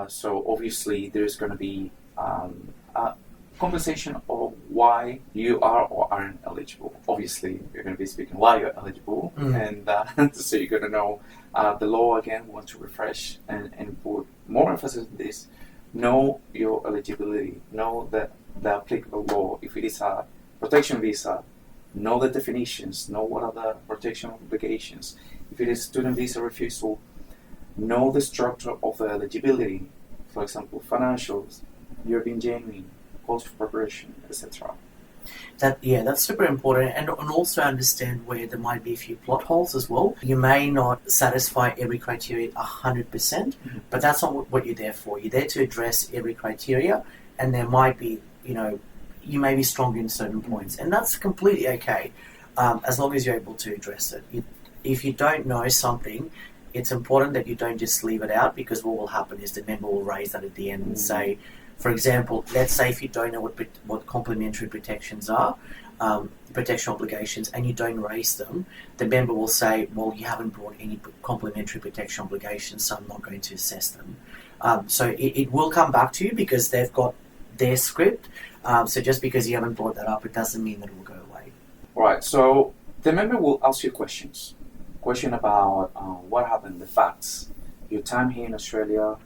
So obviously there's going to be a conversation of why you are or aren't eligible. Obviously, you're going to be speaking why you're eligible, and so you're going to know the law again. We want to refresh and put more emphasis on this. Know your eligibility. Know the applicable law. If it is a protection visa, know the definitions. Know what are the protection obligations. If it is student visa refusal, know the structure of the eligibility. For example, financials, European genuine, cost of preparation, etc. That's super important, and also understand where there might be a few plot holes as well. You may not satisfy every criteria 100%, but that's not what you're there for. You're there to address every criteria, and there might be, you may be strong in certain points, and that's completely okay, as long as you're able to address it. If you don't know something, it's important that you don't just leave it out, because what will happen is the member will raise that at the end and say, for example, let's say if you don't know what complementary protections are, protection obligations, and you don't raise them, the member will say, well, you haven't brought any complementary protection obligations, so I'm not going to assess them. So it will come back to you because they've got their script. So just because you haven't brought that up, it doesn't mean that it will go away. Right, so the member will ask you questions. Question about what happened, the facts, your time here in Australia,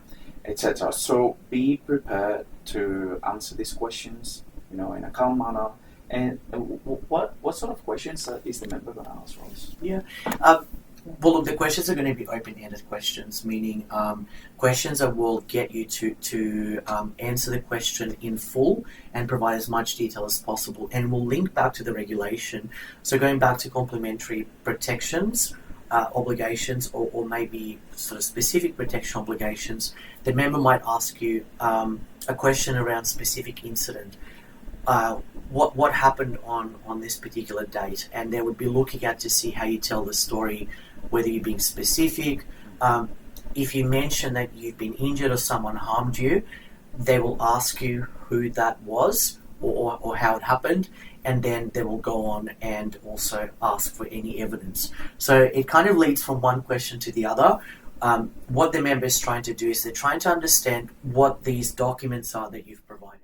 etc. So be prepared to answer these questions, in a calm manner. And what sort of questions is the member going to ask, Ross? Yeah. Well, look, the questions are going to be open-ended questions, meaning questions that will get you to answer the question in full and provide as much detail as possible, and will link back to the regulation. So going back to complementary protections, obligations, or maybe sort of specific protection obligations, the member might ask you a question around specific incident. What happened on this particular date, and they would be looking at to see how you tell the story, whether you're being specific. If you mention that you've been injured or someone harmed you, they will ask you who that was or how it happened, and then they will go on and also ask for any evidence. So it kind of leads from one question to the other. What the member is trying to do is they're trying to understand what these documents are that you've provided.